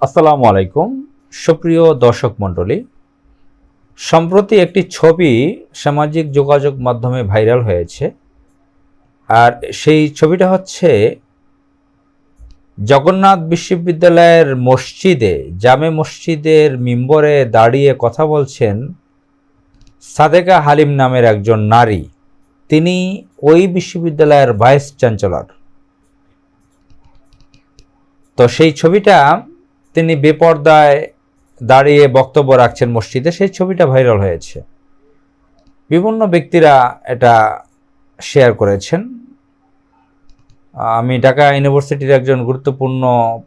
আসসালামু আলাইকুম সুপ্রিয় দর্শক মণ্ডলী। সম্প্রতি একটি ছবি সামাজিক যোগাযোগ মাধ্যমে ভাইরাল হয়েছে। আর সেই ছবিটা হচ্ছে জগন্নাথ বিশ্ববিদ্যালয়ের মসজিদে, জামে মসজিদের মিম্বরে দাঁড়িয়ে কথা বলছেন সাদেকা হালিম নামের একজন নারী। তিনি ওই বিশ্ববিদ্যালয়ের ভাইস চ্যান্সেলর। তো সেই ছবিটা তিনি বেপর্দায় দাঁড়িয়ে বক্তব্য রাখছেন মসজিদে, সেই ছবিটা ভাইরাল হয়েছে। বিভিন্ন ব্যক্তিরা এটা শেয়ার করেছেন। আমি ঢাকা ইউনিভার্সিটির একজন গুরুত্বপূর্ণ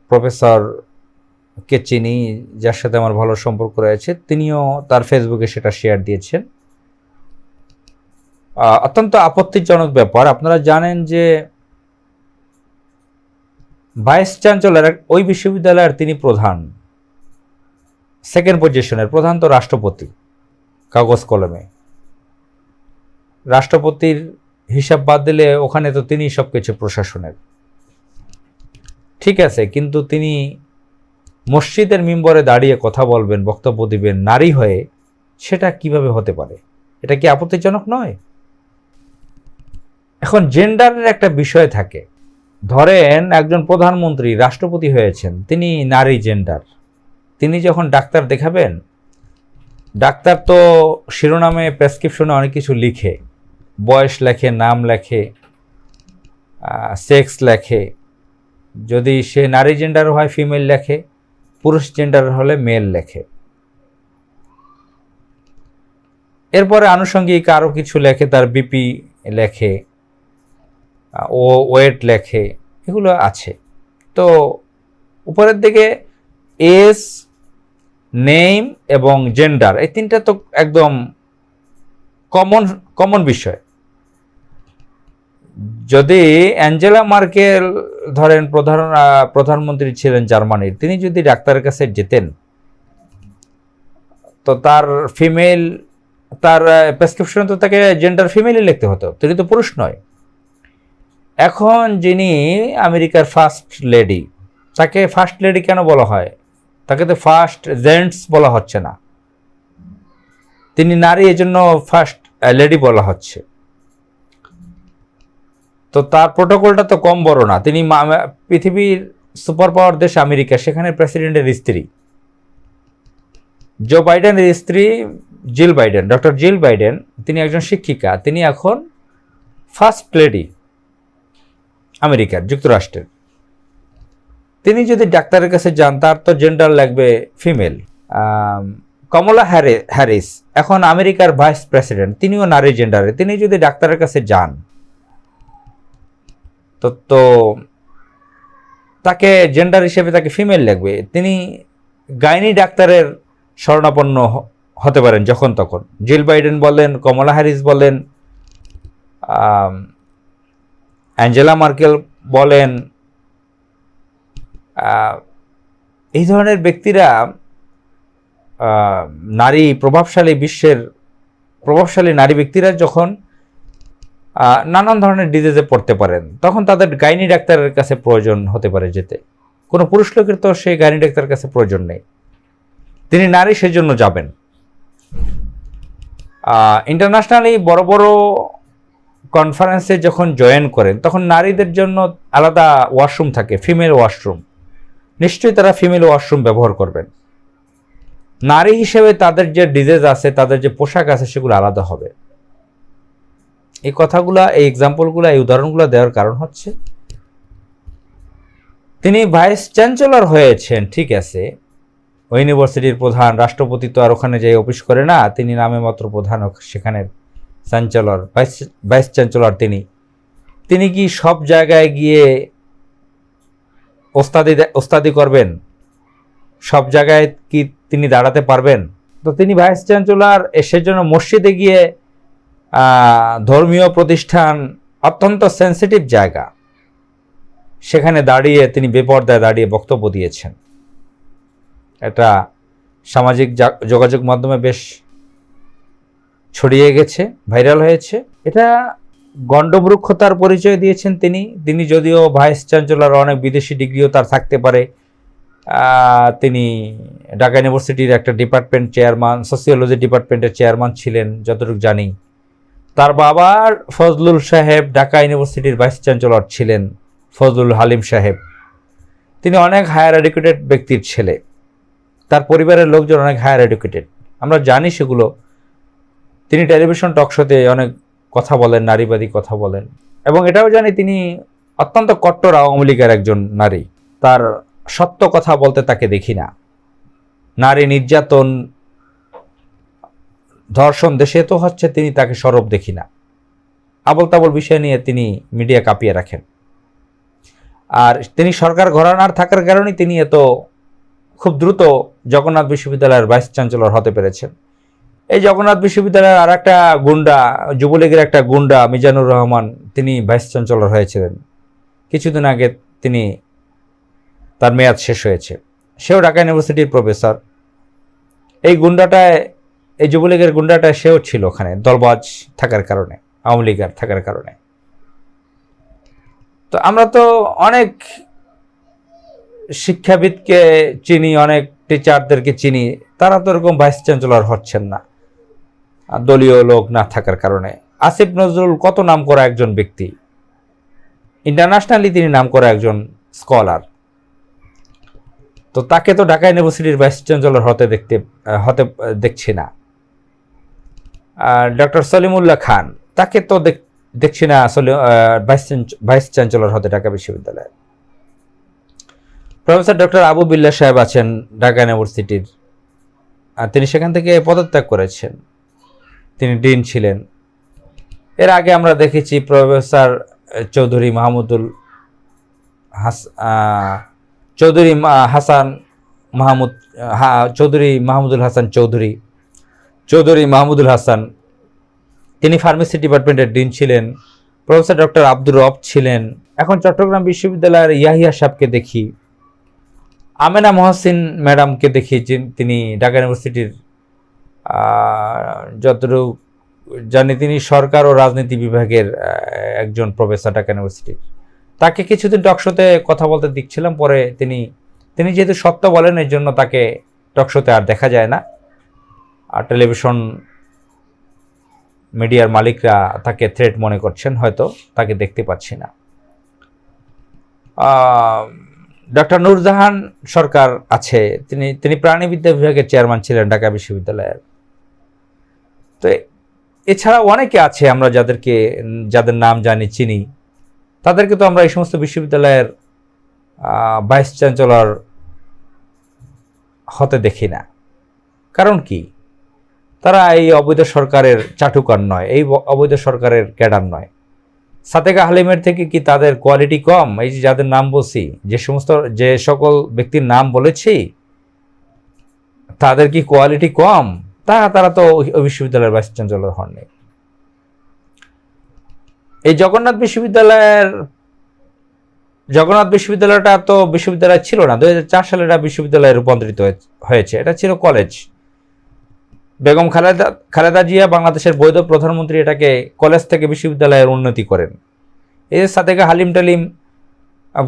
প্রফেসরকে চিনি, যার সাথে আমার ভালো সম্পর্ক রয়েছে। তিনিও তার ফেসবুকে সেটা শেয়ার দিয়েছেন। অত্যন্ত আপত্তিজনক ব্যাপার। আপনারা জানেন যে ভাইস চ্যান্সেলর ওই বিশ্ববিদ্যালয়ের তিনি প্রধান, সেকেন্ড পজিশনের প্রধান তো রাষ্ট্রপতি কাগজ কলমে। রাষ্ট্রপতির হিসাব বাদ দিলে ওখানে তো তিনি সবকিছু প্রশাসনের, ঠিক আছে। কিন্তু তিনি মসজিদের মিম্বরে দাঁড়িয়ে কথা বলবেন, বক্তব্য দিবেন নারী হয়ে, সেটা কিভাবে হতে পারে? এটা কি আপত্তিজনক নয়? এখন জেন্ডারের একটা বিষয় থাকে। ধরেন একজন প্রধানমন্ত্রী রাষ্ট্রপতি হয়েছেন, তিনি নারী জেন্ডার। তিনি যখন ডাক্তার দেখাবেন, ডাক্তার তো শিরোনামে প্রেসক্রিপশনে অনেক কিছু লিখে, বয়স লেখে, নাম লেখে, সেক্স লেখে। যদি সে নারী জেন্ডার হয় ফিমেল লেখে, পুরুষ জেন্ডার হলে মেল লেখে। এরপরে আনুষঙ্গিক আরও কিছু লেখে, তার বিপি লেখে, ও ওয়েট লেখে, এগুলো আছে। তো উপরের দিকে এজ, নেম এবং জেন্ডার, এই তিনটা তো একদম কমন বিষয়। যদি অ্যাঞ্জেলা মার্কেল ধরেন প্রধানমন্ত্রী ছিলেন জার্মানির, তিনি যদি ডাক্তারের কাছে যেতেন, তো তার ফিমেল, তার প্রেসক্রিপশনে তো তাকে জেন্ডার ফিমেলই লিখতে হতো, তিনি তো পুরুষ নয়। এখন যিনি আমেরিকার ফার্স্ট লেডি, তাকে ফার্স্ট লেডি কেন বলা হয়? তাকে তো ফার্স্ট জেন্টস বলা হচ্ছে না, তিনি নারী, এজন্য ফার্স্ট লেডি বলা হচ্ছে। তো তার প্রোটোকলটা তো কম বড় না। তিনি পৃথিবীর সুপার পাওয়ার দেশ আমেরিকা, সেখানে প্রেসিডেন্টের স্ত্রী। জো বাইডেনের স্ত্রী Jill Biden, doctor Jill Biden, তিনি একজন শিক্ষিকা, তিনি এখন ফার্স্ট লেডি আমেরিকার, যুক্তরাষ্ট্রের। তিনি যদি ডাক্তারের কাছে যান, তার তো জেন্ডার লাগবে ফিমেল। কমলা হ্যারিস এখন আমেরিকার ভাইস প্রেসিডেন্ট, তিনিও নারী জেন্ডারে। তিনি যদি ডাক্তারের কাছে যান, তো তাকে জেন্ডার হিসেবে তাকে ফিমেল লাগবে। তিনি গাইনি ডাক্তারের শরণাপন্ন হতে পারেন যখন তখন। জিল বাইডেন বলেন, কমলা হ্যারিস বলেন, অ্যাঞ্জেলা মার্কেল বলেন, এই ধরনের ব্যক্তিরা নারী প্রভাবশালী, বিশ্বের প্রভাবশালী নারী ব্যক্তিরা যখন নানান ধরনের ডিজিজে পড়তে পারেন, তখন তাদের গাইনি ডাক্তারের কাছে প্রয়োজন হতে পারে যেতে। কোনো পুরুষ লোকের তো সেই গাইনি ডাক্তারের কাছে প্রয়োজন নেই, তিনি নারী, সেজন্য যাবেন। ইন্টারন্যাশনালি বড় বড় কনফারেন্সে যখন জয়েন করেন, তখন নারীদের জন্য আলাদা ওয়াশরুম থাকে, ফিমেল ওয়াশরুম। নিশ্চয়ই তারা ফিমেল ওয়াশরুম ব্যবহার করবেন। নারী হিসেবে তাদের যে ডিজিজ আছে, তাদের যে পোশাক আছে, সেগুলো আলাদা হবে। এই কথাগুলা, এই এক্সাম্পলগুলো, এই উদাহরণগুলো দেওয়ার কারণ হচ্ছে তিনি ভাইস চ্যান্সেলর হয়েছেন, ঠিক আছে, ওই ইউনিভার্সিটির প্রধান। রাষ্ট্রপতি তো আর ওখানে যাই অফিস করে না, তিনি নামে মাত্র প্রধান, সেখানের চ্যান্সেলর, ভাইস চ্যান্সেলর। তিনি কি সব জায়গায় গিয়ে ওস্তাদি করবেন? সব জায়গায় কি তিনি দাঁড়াতে পারবেন? তো তিনি ভাইস চ্যান্সেলর, সেজন্য মসজিদে গিয়ে, ধর্মীয় প্রতিষ্ঠান, অত্যন্ত সেন্সিটিভ জায়গা, সেখানে দাঁড়িয়ে তিনি বেপর্দায় দাঁড়িয়ে বক্তব্য দিয়েছেন। এটা সামাজিক যোগাযোগ মাধ্যমে বেশ ছড়িয়ে গেছে, ভাইরাল হয়েছে। এটা গণ্ডমূর্খতার পরিচয় দিয়েছেন তিনি। যদিও ভাইস চ্যান্সেলর, অনেক বিদেশি ডিগ্রিও তার থাকতে পারে, তিনি ঢাকা ইউনিভার্সিটির একটা ডিপার্টমেন্ট চেয়ারম্যান, সোসিওলজি ডিপার্টমেন্টের চেয়ারম্যান ছিলেন যতটুকু জানি। তার বাবার ফজলুল সাহেব ঢাকা ইউনিভার্সিটির ভাইস চ্যান্সেলর ছিলেন, ফজলুল হালিম সাহেব। তিনি অনেক হায়ার এডুকেটেড ব্যক্তির ছেলে, তার পরিবারের লোকজন অনেক হায়ার এডুকেটেড, আমরা জানি সেগুলো। তিনি টেলিভিশন টকশোতে অনেক কথা বলেন, নারীবাদী কথা বলেন, এবং এটাও জানি তিনি অত্যন্ত কট্টর আওয়ামী লীগের একজন নারী। তার সত্য কথা বলতে তাকে দেখি না। নারী নির্যাতন, ধর্ষণ দেশে তো হচ্ছে, তিনি তাকে সরব দেখি না। আবল তাবল বিষয় নিয়ে তিনি মিডিয়া কাঁপিয়ে রাখেন। আর তিনি সরকার ঘরানার থাকার কারণে তিনি এত খুব দ্রুত জগন্নাথ বিশ্ববিদ্যালয়ের ভাইস চ্যান্সেলর হতে পেরেছেন। এই জগন্নাথ বিশ্ববিদ্যালয়ের আর একটা গুন্ডা, যুবলীগের একটা গুন্ডা মিজানুর রহমান, তিনি ভাইস চ্যান্সেলর হয়েছিলেন কিছুদিন আগে। তিনি তার মেয়াদ শেষ হয়েছে, সেও ঢাকা ইউনিভার্সিটির প্রফেসর। এই গুন্ডাটায়, এই যুবলীগের গুন্ডাটায় সেও ছিল ওখানে, দলবাজ থাকার কারণে, আওয়ামী লীগের থাকার কারণে। তো আমরা তো অনেক শিক্ষাবিদকে চিনি, অনেক টিচারদেরকে চিনি, তারা তো এরকম ভাইস চ্যান্সেলর হচ্ছেন না দলীয় লোক না থাকার কারণে। আসিফ নজরুল কত নাম করা একজন ব্যক্তি, ইন্টারন্যাশনালি তিনি নাম করা একজন স্কলার, তো তাকে তো ঢাকা ইউনিভার্সিটির ভাইস চ্যান্সেলর হতে দেখছি না। ডক্টর সলিমুল্লাহ খান, তাকে তো দেখছি না ভাইস চ্যান্সেলর হতে ঢাকা বিশ্ববিদ্যালয়ের। প্রফেসর ডক্টর আবু বিল্লাহ সাহেব আছেন ঢাকা ইউনিভার্সিটির, তিনি সেখান থেকে পদত্যাগ করেছেন, তিনি ডিন ছিলেন। এর আগে আমরা দেখেছি প্রফেসর চৌধুরী মাহমুদুল হাসান, তিনি ফার্মেসি ডিপার্টমেন্টের ডিন ছিলেন। প্রফেসর ডক্টর আব্দুর রব ছিলেন। এখন চট্টগ্রাম বিশ্ববিদ্যালয়ের ইয়াহিয়া সাহেবকে দেখি, আমেনা মহসিন ম্যাডামকে দেখি, তিনি ঢাকা ইউনিভার্সিটির যতটুকু জানি তিনি সরকার ও রাজনীতি বিভাগের একজন প্রফেসর ঢাকা ইউনিভার্সিটির। তাকে কিছুদিন টকশোতে কথা বলতে দেখছিলাম, পরে তিনি যেহেতু সত্য বলেন এর জন্য তাকে টকশোতে আর দেখা যায় না, আর টেলিভিশন মিডিয়ার মালিকরা তাকে থ্রেট মনে করছেন, হয়তো তাকে দেখতে পাচ্ছি না। ডক্টর নূরজাহান সরকার আছে, তিনি প্রাণীবিদ্যা বিভাগের চেয়ারম্যান ছিলেন ঢাকা বিশ্ববিদ্যালয়ের। তো এছাড়া অনেকে আছে আমরা যাদের নাম জানি, চিনি, তাদেরকে তো আমরা এই সমস্ত বিশ্ববিদ্যালয়ের ভাইস চ্যান্সেলর হতে দেখি না। কারণ কি? তারা এই অবৈধ সরকারের চাটুকার নয়, এই অবৈধ সরকারের ক্যাডার নয়। সাদেকা হালিমের থেকে কি তাদের কোয়ালিটি কম? এই যে যাদের নাম বলছি, যে সকল ব্যক্তির নাম বলেছি, তাদের কি কোয়ালিটি কম? তারা তো বিশ্ববিদ্যালয়ের ভাইস চ্যান্সেলর হননি। এই জগন্নাথ বিশ্ববিদ্যালয়টা তো বিশ্ববিদ্যালয় ছিল না। 2004 সালে এটা বিশ্ববিদ্যালয়ে রূপান্তরিত হয়েছে। এটা ছিল কলেজ। বেগম খালেদা জিয়া বাংলাদেশের বৈধ প্রধানমন্ত্রী এটাকে কলেজ থেকে বিশ্ববিদ্যালয়ের উন্নতি করেন। এই যে সাদেকা হালিম টালিম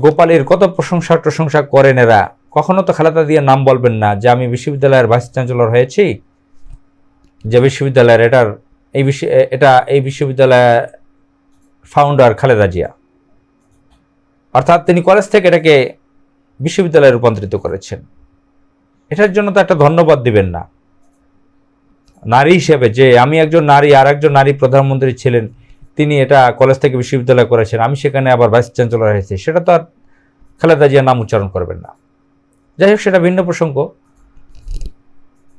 গোপালীর কত প্রশংসা করেন এরা, কখনো তো খালেদা জিয়ার নাম বলবেন না যে আমি বিশ্ববিদ্যালয়ের ভাইস চ্যান্সেলর হয়েছি, যে বিশ্ববিদ্যালয়ের এই বিশ্ববিদ্যালয়ের ফাউন্ডার খালেদা জিয়া। অর্থাৎ তিনি কলেজ থেকে এটাকে বিশ্ববিদ্যালয়ে রূপান্তরিত করেছেন। এটার জন্য তো একটা ধন্যবাদ দিবেন না নারী হিসেবে, যে আমি একজন নারী, আর একজন নারী প্রধানমন্ত্রী ছিলেন, তিনি এটা কলেজ থেকে বিশ্ববিদ্যালয় করেছেন, আমি সেখানে আবার ভাইস চ্যান্সেলর হয়েছি, সেটা তো আর খালেদা জিয়ার নাম উচ্চারণ করবেন না। যাই হোক, সেটা ভিন্ন প্রসঙ্গ।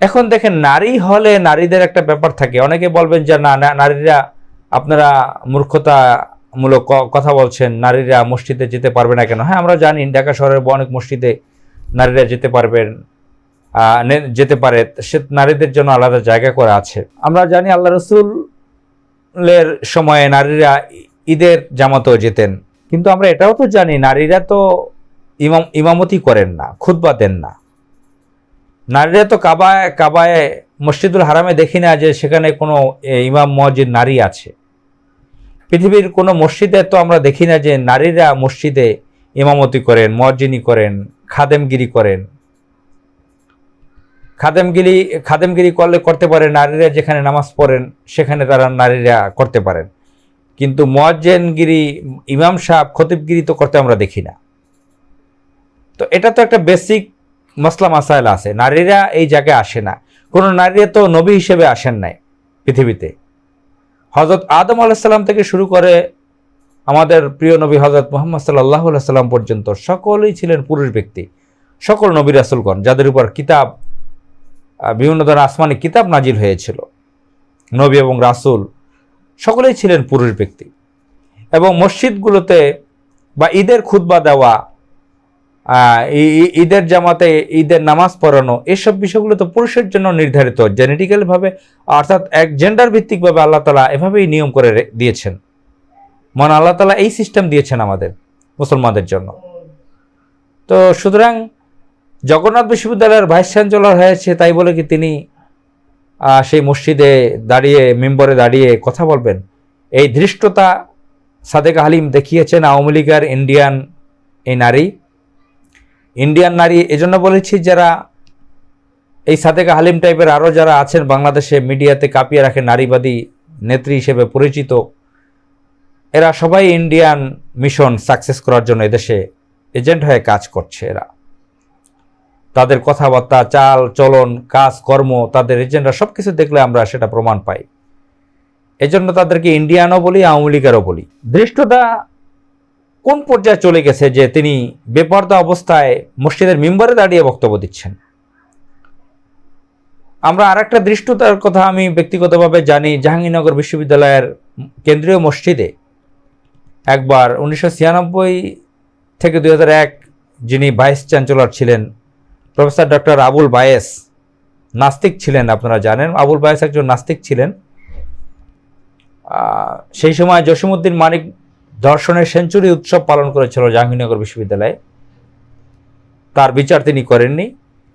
এখন দেখেন, নারী হলে নারীদের একটা ব্যাপার থাকে। অনেকে বলবেন যে না, নারীরা আপনারা মূর্খতামূলক কথা বলছেন, নারীরা মসজিদে যেতে পারবে না কেন? হ্যাঁ, আমরা জানি ঢাকা শহরের অনেক মসজিদে নারীরা যেতে পারে, সে নারীদের জন্য আলাদা জায়গা করা আছে। আমরা জানি আল্লাহ রসুলের সময়ে নারীরা ঈদের জামাতেও যেতেন, কিন্তু আমরা এটাও তো জানি নারীরা তো ইমামতি করেন না, খুতবা দেন না। নারীরা তো কাবায় মসজিদুল হারামে দেখি না যে সেখানে কোনো ইমাম মুয়াজ্জিন নারী আছে। পৃথিবীর কোনো মসজিদে তো আমরা দেখি না যে নারীরা মসজিদে ইমামতি করেন, মুয়াজ্জিনি করেন, খাদেমগিরি করেন। খাদেমগিরি করতে পারে নারীরা, যেখানে নামাজ পড়েন সেখানে তারা নারীরা করতে পারেন, কিন্তু মুয়াজ্জিনগিরি, ইমাম সাহেব, খতিবগিরি তো করতে আমরা দেখি না। তো এটা তো একটা বেসিক মাসলা মাসাইল আছে, নারীরা এই জায়গায় আসে না। কোনো নারীরা তো নবী হিসেবে আসেন নাই পৃথিবীতে। হজরত আদম আলাইসাল্লাম থেকে শুরু করে আমাদের প্রিয় নবী হজরত মুহাম্মদ সাল্লাল্লাহু আলাইহি সাল্লাম পর্যন্ত সকলেই ছিলেন পুরুষ ব্যক্তি। সকল নবী রাসূলগণ যাদের উপর কিতাব, বিভিন্ন ধরনের আসমানি কিতাব নাজিল হয়েছিল, নবী এবং রাসূল সকলেই ছিলেন পুরুষ ব্যক্তি। এবং মসজিদগুলোতে বা ঈদের খুতবা দেওয়া, ঈদের জামাতে ঈদের নামাজ পড়ানো, এসব বিষয়গুলো তো পুরুষের জন্য নির্ধারিত জেনেটিক্যালভাবে, অর্থাৎ এক জেন্ডার ভিত্তিকভাবে আল্লাহ তাআলা এভাবেই নিয়ম করে দিয়েছেন। মানে আল্লাহ তাআলা এই সিস্টেম দিয়েছেন আমাদের মুসলমানদের জন্য। তো সুতরাং জগন্নাথ বিশ্ববিদ্যালয়ের ভাইস চ্যান্সেলর হয়েছে তাই বলে কি তিনি সেই মসজিদে দাঁড়িয়ে, মেম্বরে দাঁড়িয়ে কথা বলবেন? এই ধৃষ্টতা সাদেকা হালিম দেখিয়েছেন আওয়ামী লীগের ইন্ডিয়ান নারী। এজন্য বলেছি, যারা এই সাদেকা হালিম টাইপের আরও যারা আছেন বাংলাদেশে মিডিয়াতে কাঁপিয়ে রাখে, নারীবাদী নেত্রী হিসেবে পরিচিত, এরা সবাই ইন্ডিয়ান মিশন সাকসেস করার জন্য এদেশে এজেন্ট হয়ে কাজ করছে। এরা তাদের কথাবার্তা, চাল চলন, কাজ কর্ম, তাদের এজেন্ডা সব কিছু দেখলে আমরা সেটা প্রমাণ পাই। এজন্য তাদেরকে ইন্ডিয়ানও বলি, আওয়ামী লীগেরও বলি। ধৃষ্টতা কোন পর্যায়ে চলে গেছে যে তিনি বেপরদা অবস্থায় মসজিদের মিম্বরে দাঁড়িয়ে বক্তব্য দিচ্ছেন। আমরা আরেকটা ধৃষ্টতার কথা আমি ব্যক্তিগতভাবে জানি। জাহাঙ্গীরনগর বিশ্ববিদ্যালয়ের কেন্দ্রীয় মসজিদে একবার 1996 থেকে 2001 যিনি ভাইস চ্যান্সেলর ছিলেন প্রফেসর ডক্টর আবুল বায়েস, নাস্তিক ছিলেন, আপনারা জানেন আবুল বায়েস একজন নাস্তিক ছিলেন। সেই সময় জসিমউদ্দিন মানিক দর্শনের সেঞ্চুরি উৎসব পালন করেছিল জাহাঙ্গীরনগর বিশ্ববিদ্যালয়ে। তার বিচার তিনি করেননি।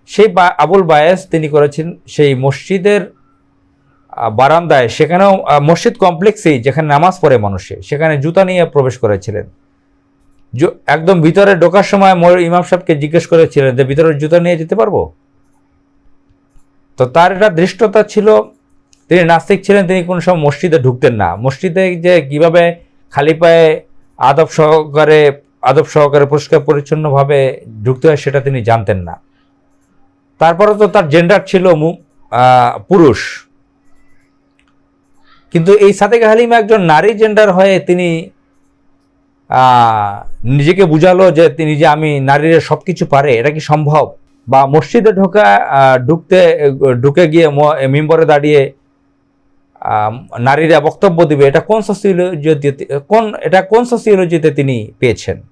সেই আবুল বায়েস তিনি করেছেন সেই মসজিদের বারান্দায়, সেখানেও মসজিদ কমপ্লেক্সেই যেখানে নামাজ পড়ে মানুষে, সেখানে জুতা নিয়ে প্রবেশ করেছিলেন। একদম ভিতরে ঢোকার সময় ইমাম সাহেবকে জিজ্ঞেস করেছিলেন যে ভিতরে জুতা নিয়ে যেতে পারবো? তো তার এটা ধৃষ্টতা ছিল। তিনি নাস্তিক ছিলেন, তিনি কোনো সময় মসজিদে ঢুকতেন না। মসজিদে যে কিভাবে খালি পায়ে আদব সহকারে পরিষ্কার পরিচ্ছন্নভাবে ঢুকতে হয় সেটা তিনি জানতেন না। তারপরে তো তার জেন্ডার ছিল পুরুষ, কিন্তু এই সাদেকা হালিম একজন নারী জেন্ডার হয়ে তিনি নিজেকে বুঝালো যে তিনি যে আমি নারীরা সব কিছু পারে। এটা কি সম্ভব? বা মসজিদে ঢুকে গিয়ে মিম্বরে দাঁড়িয়ে নারীরা বক্তব্য দিবে, এটা কোন সোসিওলজিতে তিনি পেয়েছেন?